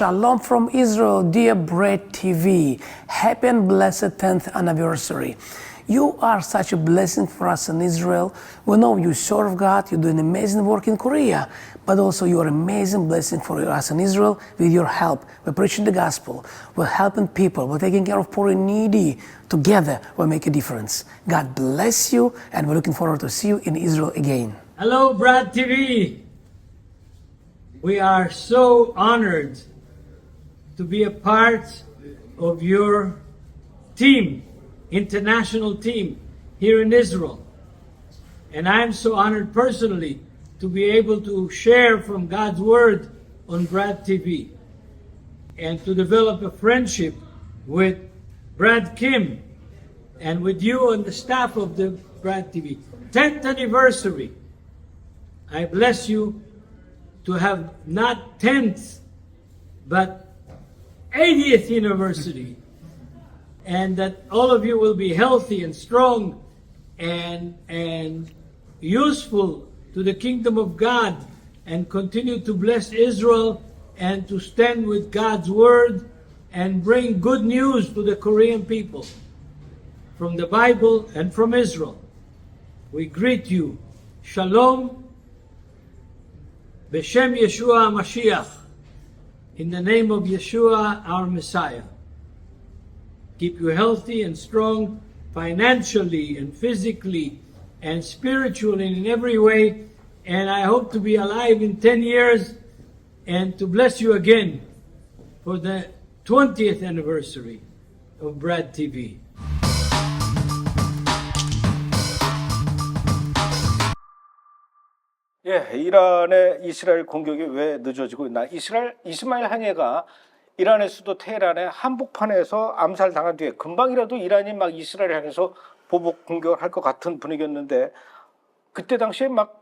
Shalom from Israel, dear Bread TV. Happy and blessed 10th anniversary. You are such a blessing for us in Israel. We know you serve God, you do an amazing work in Korea, but also you are an amazing blessing for us in Israel with your help. We're preaching the gospel, we're helping people, we're taking care of poor and needy. Together, we'll make a difference. God bless you, and we're looking forward to see you in Israel again. Hello, Brad TV. We are so honored to be a part of your team, international team here in Israel. And I'm so honored personally to be able to share from God's Word on Brad TV and to develop a friendship with Brad Kim and with you and the staff of the Brad TV. 10th anniversary. I bless you to have not 10th, but 80th anniversary. And that all of you will be healthy and strong and useful to the kingdom of God and continue to bless Israel and to stand with God's word and bring good news to the Korean people from the Bible and from Israel. We greet you. Shalom. B'Shem Yeshua Mashiach. In the name of Yeshua, our Messiah. Keep you healthy and strong financially and physically and spiritually and in every way. And I hope to be alive in 10 years and to bless you again for the 20th anniversary of Brad TV. 예, 이란의 이스라엘 공격이 왜 늦어지고 있나? 이스마일 하니예가 이란의 수도 테헤란의 한복판에서 암살당한 뒤에 금방이라도 이란이 막 이스라엘을 향해서 보복 공격을 할 것 같은 분위기였는데 그때 당시에 막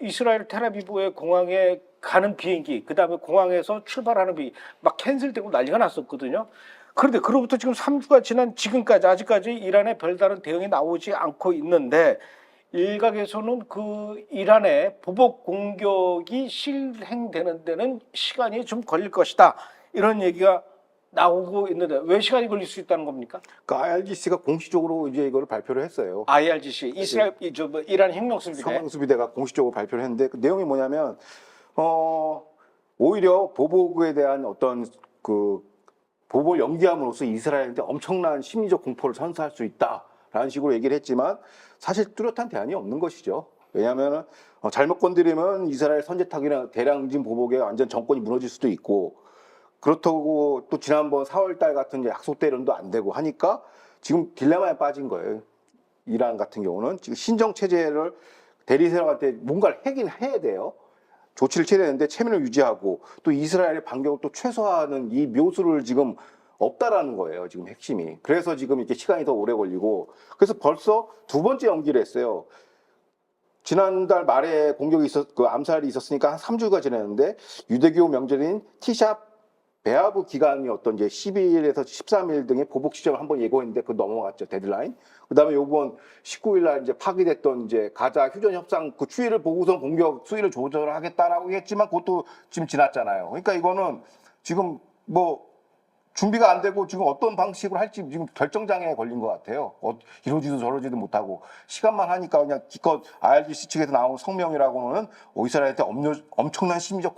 이스라엘 텔아비브의 공항에 가는 비행기, 그 다음에 공항에서 출발하는 비행기 막 캔슬되고 난리가 났었거든요. 그런데 그로부터 지금 3주가 지난 지금까지 아직까지 이란의 별다른 대응이 나오지 않고 있는데 일각에서는 그 이란의 보복 공격이 실행되는 데는 시간이 좀 걸릴 것이다. 이런 얘기가 나오고 있는데 왜 시간이 걸릴 수 있다는 겁니까? 그러니까 IRGC가 공식적으로 이제 이거를 발표를 했어요. IRGC, 이란 혁명수비대. 혁명수비대가 공식적으로 발표를 했는데 그 내용이 뭐냐면 오히려 보복에 대한 어떤 그 보복을 연기함으로써 이스라엘한테 엄청난 심리적 공포를 선사할 수 있다라는 식으로 얘기를 했지만 사실 뚜렷한 대안이 없는 것이죠. 왜냐하면 잘못 건드리면 이스라엘 선제타격이나 대량진 보복에 완전 정권이 무너질 수도 있고 그렇다고 또 지난번 4월달 같은 약속 대련도 안 되고 하니까 지금 딜레마에 빠진 거예요. 이란 같은 경우는 지금 신정 체제를 대리세력한테 뭔가를 하긴 해야 돼요. 조치를 취해야 되는데 체면을 유지하고 또 이스라엘의 반격을 또 최소화하는 이 묘수를 지금 없다라는 거예요. 지금 핵심이. 그래서 지금 이렇게 시간이 더 오래 걸리고 그래서 벌써 두 번째 연기를 했어요. 지난달 말에 공격이 암살이 있었으니까 한 3주가 지났는데 유대교 명절인 티샵 베아브 기간이 어떤 이제 12일에서 13일 등의 보복 시점을 한번 예고했는데 그거 넘어갔죠. 데드라인. 그다음에 요번 19일 날 이제 파기됐던 이제 가자 휴전 협상 그 추이를 보고선 공격 수위를 조절하겠다라고 했지만 그것도 지금 지났잖아요. 그러니까 이거는 지금 뭐 준비가 안 되고 지금 어떤 방식으로 할지 지금 결정장애에 걸린 것 같아요. 이러지도 저러지도 못하고 시간만 하니까 그냥 기껏 IRGC 측에서 나온 성명이라고는 이스라엘한테 엄청난 심리적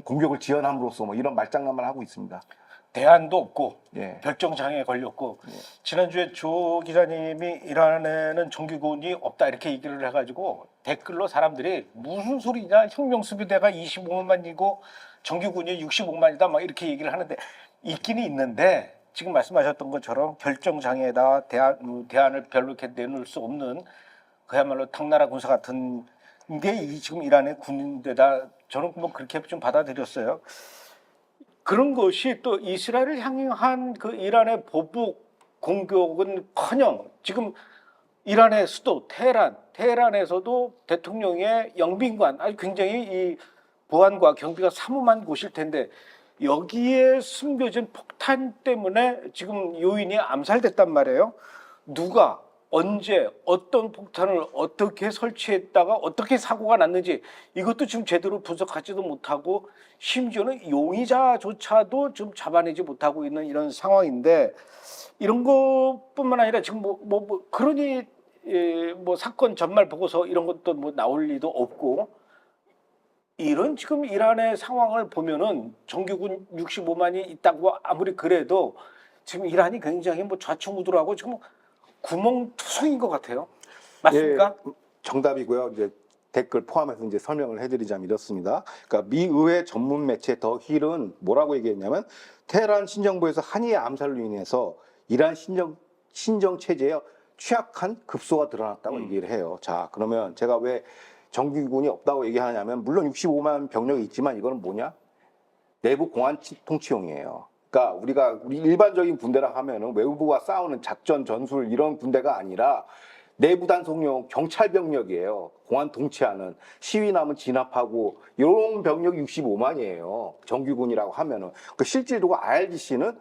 공격을 지연함으로써 뭐 이런 말장난만 하고 있습니다. 대안도 없고 예. 결정장애에 걸렸고 지난주에 조 기자님이 이란에는 정규군이 없다 이렇게 얘기를 해가지고 댓글로 사람들이 무슨 소리냐 혁명수비대가 25만이고 정규군이 65만이다 막 이렇게 얘기를 하는데 있기는 있는데 지금 말씀하셨던 것처럼 결정장애에다 대안을 별로 이렇게 내놓을 수 없는 그야말로 당나라 군사 같은 게 지금 이란의 군인데다 저는 뭐 그렇게 좀 받아들였어요. 그런 것이 또 이스라엘을 향한 그 이란의 보복 공격은커녕 지금 이란의 수도 테헤란에서도 대통령의 영빈관 아주 굉장히 이 보안과 경비가 삼엄한 곳일 텐데 여기에 숨겨진 폭탄 때문에 지금 요인이 암살됐단 말이에요. 누가 언제 어떤 폭탄을 어떻게 설치했다가 어떻게 사고가 났는지 이것도 지금 제대로 분석하지도 못하고 심지어는 용의자조차도 좀 잡아내지 못하고 있는 이런 상황인데 이런 것뿐만 아니라 지금 그러니 뭐 사건 전말 보고서 이런 것도 뭐 나올 리도 없고 이런 지금 이란의 상황을 보면은 정규군 65만이 있다고 아무리 그래도 지금 이란이 굉장히 뭐 좌충우돌하고 지금 구멍투성인 것 같아요. 맞습니까? 예, 정답이고요. 이제 댓글 포함해서 이제 설명을 해드리자면 이렇습니다. 그러니까 미 의회 전문 매체 더 힐은 뭐라고 얘기했냐면 테헤란 신정부에서 한이의 암살로 인해서 이란 신정 체제에 취약한 급소가 드러났다고 얘기를 해요. 자, 그러면 제가 왜 정규군이 없다고 얘기하냐면 물론 65만 병력이 있지만 이거는 뭐냐? 내부 공안 통치용이에요. 그러니까 우리 일반적인 군대라 하면은 외부와 싸우는 작전 전술 이런 군대가 아니라 내부 단속용 경찰 병력이에요. 공안 통치하는 시위 나면 진압하고 이런 병력이 65만이에요. 정규군이라고 하면은 그 실제로 IRGC는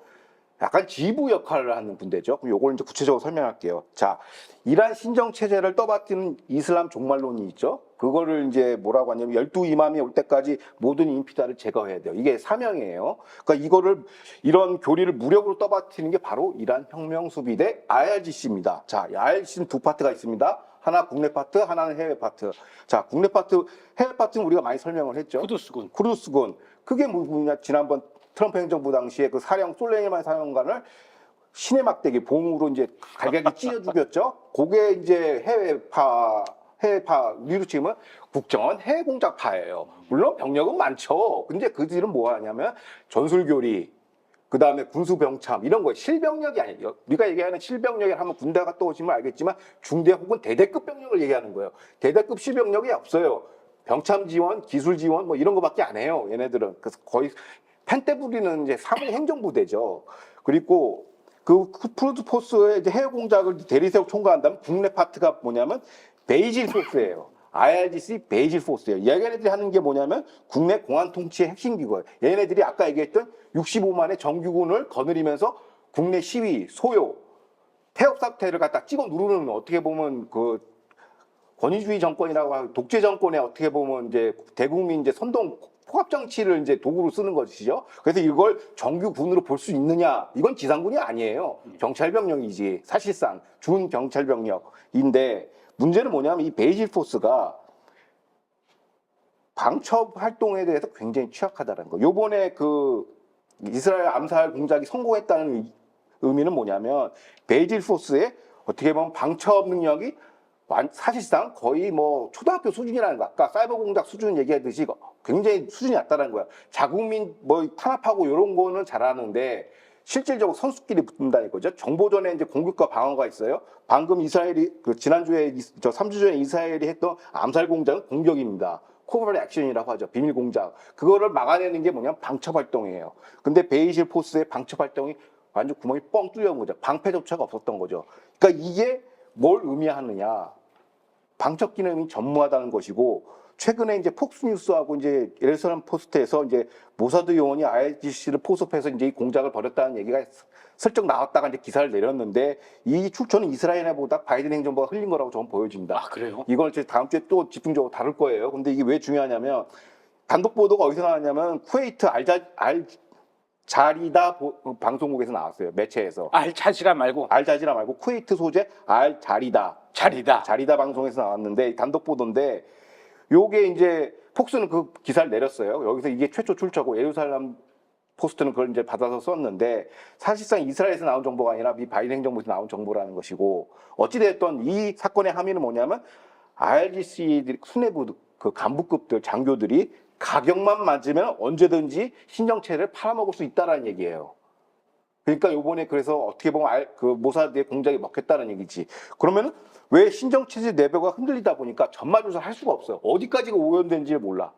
약간 지휘부 역할을 하는 군대죠. 그럼 요걸 이제 구체적으로 설명할게요. 자, 이란 신정 체제를 떠받드는 이슬람 종말론이 있죠. 그거를 이제 뭐라고 하냐면 12이맘이 올 때까지 모든 인피다를 제거해야 돼요. 이게 사명이에요. 그러니까 이런 교리를 무력으로 떠받드는 게 바로 이란 혁명수비대 IRGC입니다. 자, IRGC는 두 파트가 있습니다. 하나 국내 파트, 하나는 해외 파트. 자, 국내 파트, 해외 파트는 우리가 많이 설명을 했죠. 쿠두스군. 그게 뭐냐? 지난번 트럼프 행정부 당시에 그 솔레이만 사령관을 신의 막대기 봉으로 이제 갈갈이 찢어 죽였죠. 그게 이제 해외파 우리로 치면 국정원 해외 공작파예요. 물론 병력은 많죠. 근데 그들은 뭐 하냐면 전술교리, 그 다음에 군수병참 이런 거예요. 실병력이 아니에요. 우리가 얘기하는 실병력이 하면 군대 갔다 오시면 알겠지만 중대 혹은 대대급 병력을 얘기하는 거예요. 대대급 실병력이 없어요. 병참 지원, 기술 지원 뭐 이런 거밖에 안 해요. 얘네들은. 그래서 거의 펜때 부리는 이제 사무 행정부대죠. 그리고 그 쿠르드 포스의 이제 해외 공작을 대리세워 총괄한다면 국내 파트가 뭐냐면 베이질 포스예요. IRGC 베이질 포스예요. 얘네들이 하는 게 뭐냐면 국내 공안 통치의 핵심 기구예요. 얘네들이 아까 얘기했던 65만의 정규군을 거느리면서 국내 시위, 소요, 폐업 사태를 갖다 찍어 누르는 어떻게 보면 그 권위주의 정권이라고 하고 독재 정권에 어떻게 보면 이제 대국민 이제 선동 포갑 정치를 이제 도구로 쓰는 것이죠. 그래서 이걸 정규군으로 볼 수 있느냐? 이건 지상군이 아니에요. 경찰병력이지. 사실상 준 경찰병력인데 문제는 뭐냐면 이 베이질 포스가 방첩 활동에 대해서 굉장히 취약하다는 거. 요번에 그 이스라엘 암살 공작이 성공했다는 의미는 뭐냐면 베이질 포스의 어떻게 보면 방첩 능력이 사실상 거의 뭐 초등학교 수준이라는 거. 아까 사이버 공작 수준 얘기하듯이 굉장히 수준이 낮다는 거야. 자국민 뭐 탄압하고 이런 거는 잘하는데 실질적으로 선수끼리 붙는다 이거죠. 정보전에 이제 공격과 방어가 있어요. 방금 이스라엘이 지난주에 3주 전에 이스라엘이 했던 암살 공작은 공격입니다. 코버트 액션이라고 하죠. 비밀 공작. 그거를 막아내는 게 뭐냐면 방첩 활동이에요. 근데 베이실 포스의 방첩 활동이 완전 구멍이 뻥 뚫려온 거죠. 방패조차가 없었던 거죠. 그러니까 이게 뭘 의미하느냐? 방첩 기능이 전무하다는 것이고 최근에 이제 폭스뉴스하고 이제 예루살렘 포스트에서 이제 모사드 요원이 IRGC를 포섭해서 이제 이 공작을 벌였다는 얘기가 슬쩍 나왔다가 이제 기사를 내렸는데 이 출처는 이스라엘보다 바이든 행정부가 흘린 거라고 저는 보여집니다. 아, 그래요? 이걸 이제 다음 주에 또 집중적으로 다룰 거예요. 근데 이게 왜 중요하냐면 단독 보도가 어디서 나왔냐면 쿠웨이트 알자리다 방송국에서 나왔어요. 매체에서. 알자지라 말고 쿠웨이트 소재 알자리다 방송에서 나왔는데 단독 보도인데 요게 이제 폭스는 그 기사를 내렸어요. 여기서 이게 최초 출처고 예루살렘 포스트는 그걸 이제 받아서 썼는데 사실상 이스라엘에서 나온 정보가 아니라 미 바이든 행정부에서 나온 정보라는 것이고 어찌됐든 이 사건의 함의는 뭐냐면 IRGC 수뇌부 그 간부급들 장교들이 가격만 맞으면 언제든지 신정체를 팔아먹을 수 있다라는 얘기예요. 그러니까 요번에 그래서 어떻게 보면 그 모사드의 공작이 먹혔다는 얘기지. 그러면은 왜 신정체제 내부가 흔들리다 보니까 전마조사 할 수가 없어요. 어디까지가 오염된지 몰라.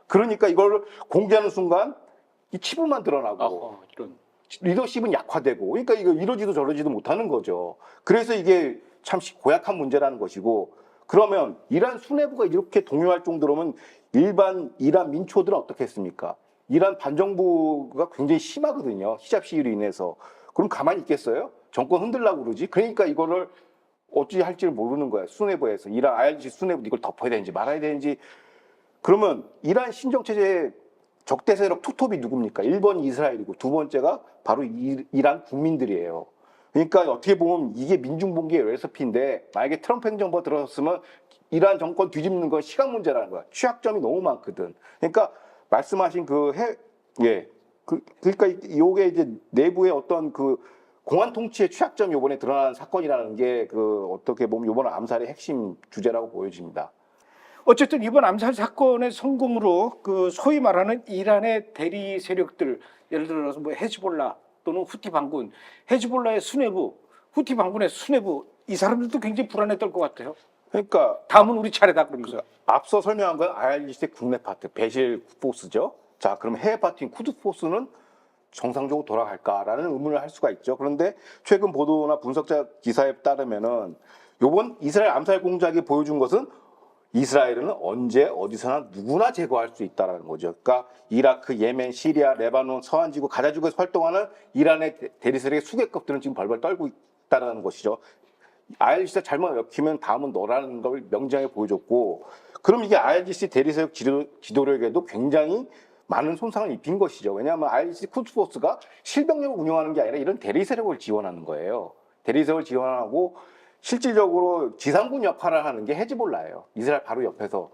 그러니까 이걸 공개하는 순간 이 치부만 드러나고 이런. 리더십은 약화되고 그러니까 이거 이러지도 저러지도 못하는 거죠. 그래서 이게 참 고약한 문제라는 것이고 그러면 이란 수뇌부가 이렇게 동요할 정도로면 일반 이란 민초들은 어떻게 했습니까? 이란 반정부가 굉장히 심하거든요. 히잡 시위로 인해서. 그럼 가만히 있겠어요? 정권 흔들라고 그러지. 그러니까 이거를 어찌 할지를 모르는 거야. 수뇌부에서 이란 IRGC 수뇌부 이걸 덮어야 되는지 말아야 되는지. 그러면 이란 신정체제 적대 세력 투톱이 누굽니까? 1번 이스라엘이고 두 번째가 바로 이란 국민들이에요. 그러니까 어떻게 보면 이게 민중봉기의 레시피인데 만약에 트럼프 행정부가 들어섰으면 이란 정권 뒤집는 건 시간 문제라는 거야. 취약점이 너무 많거든. 그러니까 말씀하신 그러니까 이게 이제 내부의 어떤 그 공안 통치의 취약점이 이번에 드러난 사건이라는 게 그 어떻게 보면 이번 암살의 핵심 주제라고 보여집니다. 어쨌든 이번 암살 사건의 성공으로 그 소위 말하는 이란의 대리 세력들, 예를 들어서 뭐 헤즈볼라 또는 후티 반군, 헤즈볼라의 수뇌부, 후티 반군의 수뇌부, 이 사람들도 굉장히 불안에 떨 것 같아요. 그러니까 다음은 우리 차례다 그러면서. 앞서 설명한 건 IRGC의 국내 파트, 베실 포스죠. 자, 그럼 해외 파트인 쿠드 포스는 정상적으로 돌아갈까라는 의문을 할 수가 있죠. 그런데 최근 보도나 분석자 기사에 따르면은 이번 이스라엘 암살 공작이 보여준 것은 이스라엘은 언제 어디서나 누구나 제거할 수 있다라는 거죠. 그러니까 이라크, 예멘, 시리아, 레바논, 서한지구, 가자지구에서 활동하는 이란의 대리세력의 수개급들은 지금 벌벌 떨고 있다는 것이죠. IRGC가 잘못 엮이면 다음은 너라는 걸 명장하게 보여줬고, 그럼 이게 IRGC 대리세력 지도력에도 굉장히 많은 손상을 입힌 것이죠. 왜냐하면 IRGC 쿠드포스가 실병력을 운영하는 게 아니라 이런 대리세력을 지원하는 거예요. 대리세력을 지원하고 실질적으로 지상군 역할을 하는 게 헤즈볼라예요. 이스라엘 바로 옆에서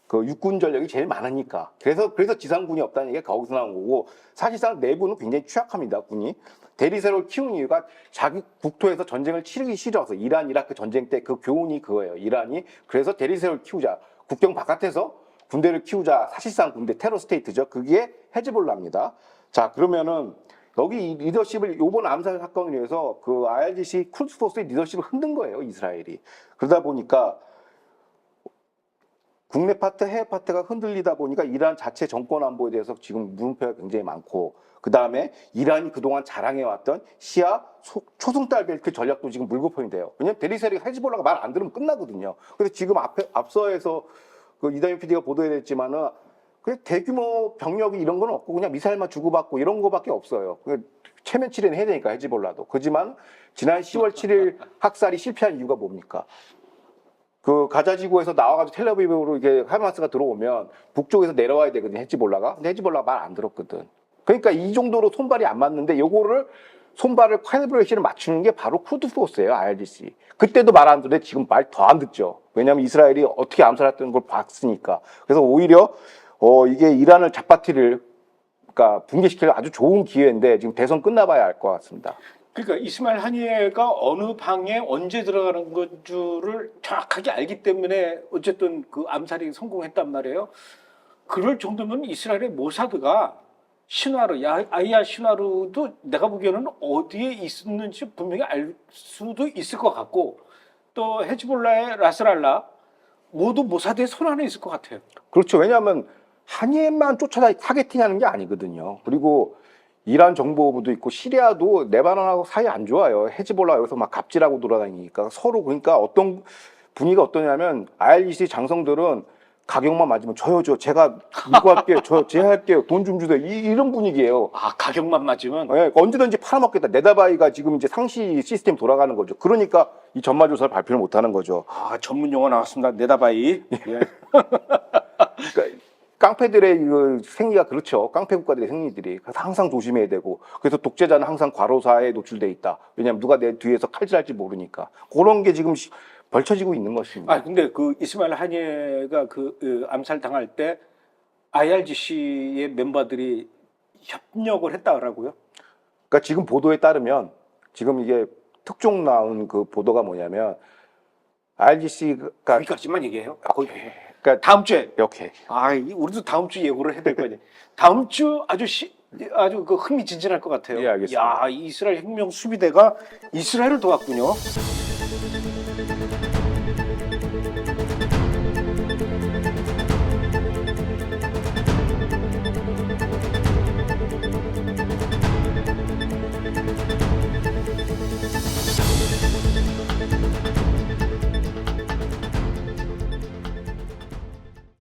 그 육군 전력이 제일 많으니까. 그래서 지상군이 없다는 얘기가 거기서 나온 거고, 사실상 내부는 굉장히 취약합니다. 군이. 대리세력을 키운 이유가 자기 국토에서 전쟁을 치르기 싫어서, 이란 이라크 전쟁 때 그 교훈이 그거예요. 이란이 그래서 대리세력을 키우자, 국경 바깥에서 군대를 키우자, 사실상 군대 테러 스테이트죠. 그게 헤즈볼라입니다. 자, 그러면은 여기 리더십을 이번 암살 사건을 위해서 그 IRGC 쿠드포스의 리더십을 흔든 거예요, 이스라엘이. 그러다 보니까 국내 파트, 해외 파트가 흔들리다 보니까 이란 자체 정권 안보에 대해서 지금 물음표가 굉장히 많고, 그 다음에 이란이 그동안 자랑해왔던 시아 초승달 벨트 전략도 지금 물거품이 돼요. 왜냐하면 대리세력 헤즈볼라가 말 안 들으면 끝나거든요. 그래서 지금 앞서에서 그 이다현 PD가 보도해냈지만은 그 대규모 병력이 이런 건 없고 그냥 미사일만 주고받고 이런 거밖에 없어요. 체면 치레는 해야 되니까 헤즈볼라도. 그렇지만 지난 10월 7일 학살이 실패한 이유가 뭡니까? 그 가자지구에서 나와가지고 텔레비브로 이게 하마스가 들어오면 북쪽에서 내려와야 되거든, 헤즈볼라가. 근데 헤즈볼라가 말 안 들었거든. 그러니까 이 정도로 손발이 안 맞는데 요거를 손발을 캘리브레이션을 맞추는 게 바로 쿠드포스예요, IRGC. 그때도 말 안 듣는데 지금 말 더 안 듣죠. 왜냐하면 이스라엘이 어떻게 암살했던 걸 봤으니까. 그래서 오히려 이게 이란을 그러니까 붕괴시킬 아주 좋은 기회인데 지금 대선 끝나봐야 알 것 같습니다. 그러니까 이스마일 하니예가 어느 방에 언제 들어가는 것 줄을 정확하게 알기 때문에 어쨌든 그 암살이 성공했단 말이에요. 그럴 정도면 이스라엘의 모사드가 신화르, 아이야 신화르도 내가 보기에는 어디에 있었는지 분명히 알 수도 있을 것 같고, 또 헤즈볼라의 라스랄라 모두 모사드의 손 안에 있을 것 같아요. 그렇죠. 왜냐하면 한예만 쫓아다 타겟팅하는 게 아니거든요. 그리고 이란 정보부도 있고 시리아도 레바논하고 사이 안 좋아요. 헤즈볼라 여기서 막 갑질하고 돌아다니니까 서로. 그러니까 어떤 분위기가 어떠냐면 IRGC 장성들은 가격만 맞으면 저요, 제가 이거 할게요, 제가 할게요, 돈 좀 주세요, 이런 분위기예요. 아, 가격만 맞으면? 네, 언제든지 팔아먹겠다. 네다바이가 지금 이제 상시 시스템 돌아가는 거죠. 그러니까 이 전마조사를 발표를 못하는 거죠. 아, 전문 용어 나왔습니다. 네다바이. 예. 그러니까 깡패들의 그 생리가 그렇죠. 깡패 국가들의 생리들이. 그래서 항상 조심해야 되고, 그래서 독재자는 항상 과로사에 노출돼 있다. 왜냐하면 누가 내 뒤에서 칼질할지 모르니까. 그런 게 지금 벌쳐지고 있는 것입니다. 아, 근데 그 이스마일 하니예가 그 암살 당할 때 IRGC의 멤버들이 협력을 했다라고요? 그러니까 지금 보도에 따르면 지금 이게 특종 나온 그 보도가 뭐냐면 IRGC가 거기까지만 얘기해요. 그러니까 다음 주에. 이렇게. 아, 우리도 다음 주 예고를 해야 될 거 아니에요. 다음 주 아주 그 흥미진진할 것 같아요. 예, 알겠습니다. 야, 이스라엘 혁명 수비대가 이스라엘을 도왔군요.